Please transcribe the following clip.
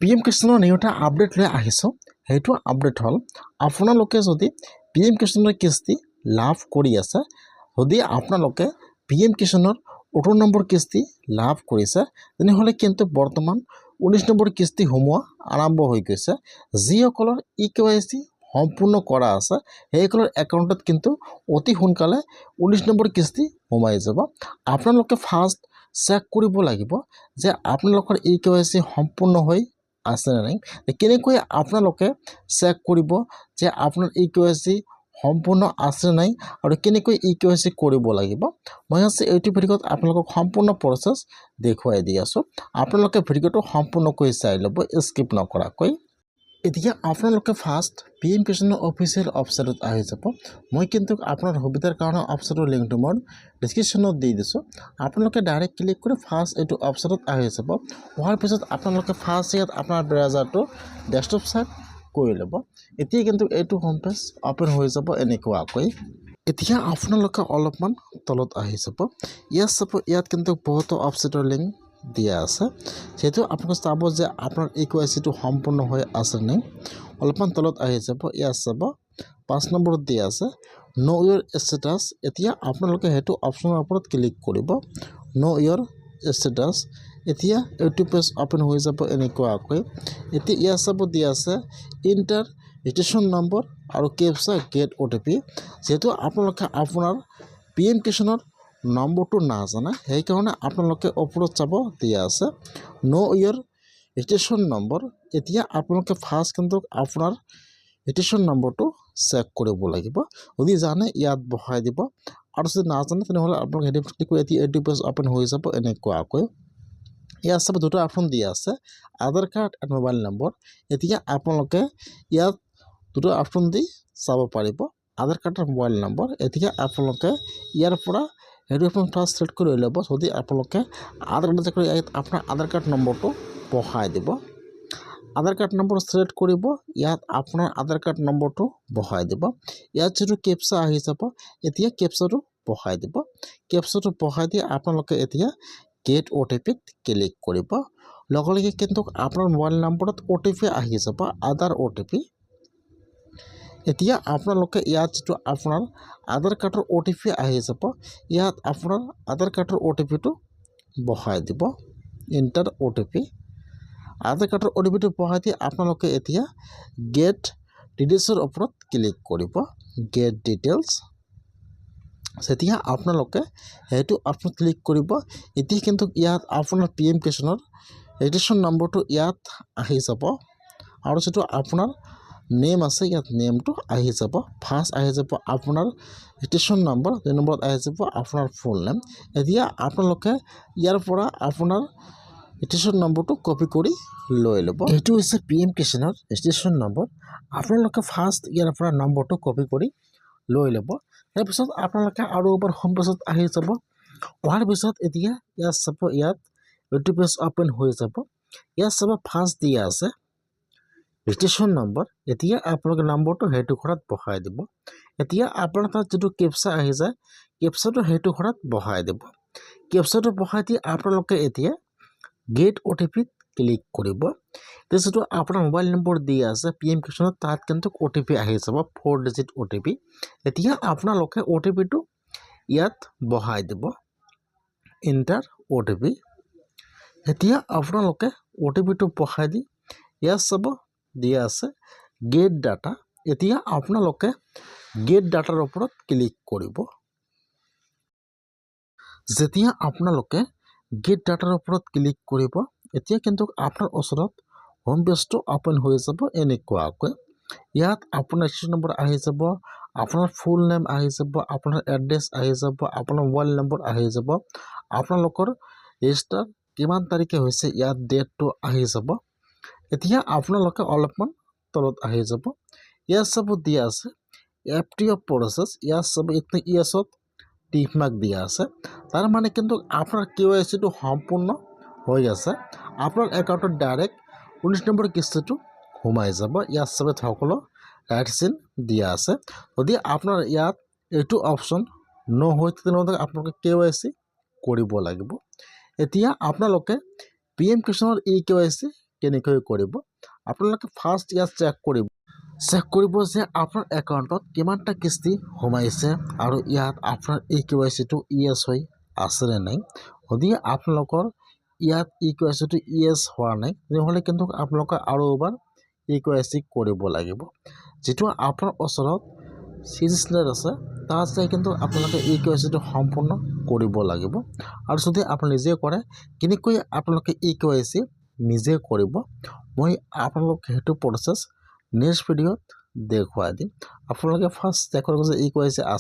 PM কিষাণৰ new এটা update লৈ আহিছোঁ। সেইটো আপডেট হ'ল আপোনালোকে যদি PM কিষাণৰ কিস্তি লাভ কৰি আছে, যদি আপোনালোকে PM কিষাণৰ 18 নম্বৰ কিস্তি লাভ কৰিছে, তেনেহ'লে কিন্তু বৰ্তমান 19 নম্বৰ কিস্তি সোমোৱা আৰম্ভ হৈ গৈছে। যিসকলৰ EKYC সম্পূৰ্ণ কৰা আছে সেইসকলৰ একাউণ্টত কিন্তু অতি সোনকালে 19 নম্বৰ কিস্তি সোমাই যাব। আপোনালোকে ফাৰ্ষ্ট চেক কৰিব লাগিব যে আপোনালোকৰ EKYC সম্পূৰ্ণ হৈ আছে নে নাই। কেনেকৈ আপোনালোকে চেক কৰিব যে আপোনাৰ EKYC সম্পূৰ্ণ আছে নাই আৰু কেনেকৈ EKYC কৰিব লাগিব, মই আজি এইটো ভিডিঅ'ত আপোনালোকক সম্পূৰ্ণ প্ৰচেছ দেখুৱাই দি আছোঁ। আপোনালোকে ভিডিঅ'টো সম্পূৰ্ণকৈ চাই ল'ব, স্কিপ নকৰাকৈ। এতিয়া আপোনালোকে ফাৰ্ষ্ট PM কিষাণৰ অফিচিয়েল ৱেবছাইটত আহি যাব। মই কিন্তু আপোনাৰ সুবিধাৰ কাৰণে ৱেবছাইটৰ লিংকটো মই ডিছক্ৰিপশ্যনত দি দিছোঁ। আপোনালোকে ডাইৰেক্ট ক্লিক কৰি ফাৰ্ষ্ট এইটো ৱেবছাইটত আহি যাব। হোৱাৰ পিছত আপোনালোকে ফাৰ্ষ্ট ইয়াত আপোনাৰ ব্ৰাউজাৰটো ডেস্কটপ চাইড কৰি ল'ব। এতিয়া কিন্তু এইটো হোম পেজ অ'পেন হৈ যাব এনেকুৱাকৈ। এতিয়া আপোনালোকে অলপমান তলত আহি যাব। ইয়াত কিন্তু বহুতো ৱেবছাইটৰ লিংক দিয়া আছে। সেইটো আপোনালোকে চাব যে আপোনাৰ EKYCটো সম্পূৰ্ণ হৈ আছে নাই। অলপমান তলত আহি যাব, ইয়াত চাব 5 নম্বৰত দিয়া আছে নো ইয়ৰ ষ্টেটাছ। এতিয়া আপোনালোকে সেইটো অপশ্যনৰ ওপৰত ক্লিক কৰিব, নো ইয়ৰ ষ্টেটাছ। এতিয়া এইটো পেজ অ'পেন হৈ যাব এনেকুৱাকৈ। এতিয়া ইয়াত চাব দিয়া আছে ইণ্টাৰ ৰেজিষ্ট্ৰেশ্যন নম্বৰ আৰু কেপচা গেট OTP। যিহেতু আপোনালোকে আপোনাৰ PM কিষাণৰ নম্বৰটো নাজানে, সেইকাৰণে আপোনালোকে ওপৰত চাব দিয়া আছে নো ইয়ৰ ৰেজিষ্ট্ৰেশ্যন নম্বৰ। এতিয়া আপোনালোকে ফাৰ্ষ্ট কিন্তু আপোনাৰ ৰেজিষ্ট্ৰেশ্যন নম্বৰটো চেক কৰিব লাগিব। যদি জানে ইয়াত বহাই দিব, আৰু যদি নাজানে তেনেহ'লে আপোনালোকে সেইটো ক্লিক কৰি এতিয়া এইটো পেজ অ'পেন হৈ যাব এনেকুৱাকৈ। ইয়াত চাব দুটা অপশ্যন দিয়া আছে আধাৰ কাৰ্ড এণ্ড মোবাইল নম্বৰ। এতিয়া আপোনালোকে ইয়াত দুটা অপশ্যন দি চাব পাৰিব আধাৰ কাৰ্ড আৰু মোবাইল নম্বৰ। এতিয়া আপোনালোকে ইয়াৰ পৰা সেইটো অপশ্যন ফাৰ্ষ্ট ছিলেক্ট কৰি ল'ব। যদি আপোনালোকে আধাৰ কাৰ্ড চেক কৰি ইয়াত আপোনাৰ আধাৰ কাৰ্ড নম্বৰটো বহাই দিব। আধাৰ কাৰ্ড নম্বৰ ছিলেক্ট কৰিব, ইয়াত আপোনাৰ আধাৰ কাৰ্ড নম্বৰটো বহাই দিব। ইয়াত যিটো কেপচা আহি যাব, এতিয়া কেপচাটো বহাই দিব। কেপচাটো বহাই দি আপোনালোকে এতিয়া গেট OTPত ক্লিক কৰিব। লগে লগে কিন্তু আপোনাৰ মোবাইল নম্বৰত OTP আহি যাব, আধাৰ OTP। এতিয়া আপোনালোকে ইয়াত যিটো আপোনাৰ আধাৰ কাৰ্ডৰ OTP আহি যাব, ইয়াত আপোনাৰ আধাৰ কাৰ্ডৰ OTPটো বহাই দিব, ইণ্টাৰ OTP। আধাৰ কাৰ্ডৰ OTPটো বহাই দি আপোনালোকে এতিয়া গেট ডিটেইলছৰ ওপৰত ক্লিক কৰিব, গেট ডিটেইলছ। যেতিয়া আপোনালোকে সেইটো অপশ্যন ক্লিক কৰিব, এতিয়া কিন্তু ইয়াত আপোনাৰ PM কিষাণৰ ৰেজিষ্ট্ৰেশ্যন নম্বৰটো ইয়াত আহি যাব, আৰু যিটো আপোনাৰ নেম আছে ইয়াত নেমটো আহি যাব। ফাৰ্ষ্ট আহি যাব আপোনাৰ ৰেজিষ্ট্ৰেশ্যন নম্বৰ, 2 নম্বৰত আহি যাব আপোনাৰ ফুল নেম। এতিয়া আপোনালোকে ইয়াৰ পৰা আপোনাৰ ৰেজিষ্ট্ৰেশ্যন নম্বৰটো কপি কৰি লৈ ল'ব। এইটো হৈছে PM কিষাণৰ ৰেজিষ্ট্ৰেশ্যন নম্বৰ। আপোনালোকে ফাৰ্ষ্ট ইয়াৰ পৰা নম্বৰটো কপি কৰি লৈ ল'ব। তাৰপিছত আপোনালোকে আৰু এবাৰ হোম পেজত আহি যাব। অহাৰ পিছত এতিয়া ইয়াত চাব, ইয়াত এইটো পেজ অ'পেন হৈ যাব। ইয়াত চাব ফাৰ্ষ্ট দিয়া আছে ৰেজিষ্ট্ৰেশ্যন নম্বৰ। এতিয়া আপোনালোকে নম্বৰটো সেইটো ঘৰত বহাই দিব। এতিয়া আপোনাৰ তাত যিটো কেপচা আহি যায়, কেপচাটো সেইটো ঘৰত বহাই দিব। কেপচাটো বহাই দি আপোনালোকে এতিয়া গেট OTPত ক্লিক কৰিব। যিটো আপোনাৰ মোবাইল নম্বৰ দিয়া আছে PM কিষাণত, তাত কিন্তু OTP আহি যাব, 4 ডিজিট OTP। এতিয়া আপোনালোকে OTPটো ইয়াত বহাই দিব, ইণ্টাৰ OTP। এতিয়া আপোনালোকে OTPটো বহাই দি ইয়াত চাব দিয়া আছে গেট ডাটা। এতিয়া আপোনালোকে গেট ডাটাৰ ওপৰত ক্লিক কৰিব। যেতিয়া আপোনালোকে গেট ডাটাৰ ওপৰত ক্লিক কৰিব, এতিয়া কিন্তু আপোনাৰ ওচৰত হোম পেজটো অ'পেন হৈ যাব এনেকুৱাকৈ। ইয়াত আপোনাৰ ৰেজিষ্ট্ৰেশ্যন নম্বৰ আহি যাব, আপোনাৰ ফুল নেম আহি যাব, আপোনাৰ এড্ৰেছ আহি যাব, আপোনাৰ মোবাইল নম্বৰ আহি যাব, আপোনালোকৰ ৰেজিষ্টাৰ কিমান তাৰিখে হৈছে ইয়াত ডেটটো আহি যাব। এতিয়া আপোনালোকে অলপমান তলত আহি যাব। ইয়াত চাব দিয়া আছে FT অফ প্ৰচেছ। ইয়াত চাব ইয়াছত টিক মাৰ্ক দিয়া আছে, তাৰ মানে কিন্তু আপোনাৰ KYCটো সম্পূৰ্ণ হৈ আছে। আপোনাৰ একাউণ্টত ডাইৰেক্ট 19 নম্বৰ কিস্তিটো সোমাই যাব। ইয়াত চাব সকলো ৰাইট চিন দিয়া আছে। যদি আপোনাৰ ইয়াত এইটো অপশ্যন নহয় তেনেহ'লে আপোনালোকে KYC কৰিব লাগিব। এতিয়া আপোনালোকে PM কিষাণৰ EKYC কেনেকৈ কৰিব আপোনালোকে ফাৰ্ষ্ট ইয়াত চেক কৰিব যে আপোনাৰ একাউণ্টত কিমানটা কিস্তি সোমাইছে আৰু ইয়াত আপোনাৰ KYCটো ইয়েছ হৈ আছেনে নাই। যদি আপোনালোকৰ ইয়াত KYCটো ইয়েছ হোৱা নাই তেনেহ'লে কিন্তু আপোনালোকে আৰু এবাৰ KYC কৰিব লাগিব। যিটো আপোনাৰ ওচৰত চিগনেচাৰ আছে তাত চাই কিন্তু আপোনালোকে KYCটো সম্পূৰ্ণ কৰিব লাগিব। আৰু যদি আপুনি নিজে কৰে কেনেকৈ আপোনালোকে KYC নিজে কৰিব মই আপোনালোকে সেইটো প্ৰচেছ নেক্সট ভিডিঅ'ত দেখুৱাই দিম। আপোনালোকে ফাৰ্ষ্ট চেক কৰিব যে KYC আছে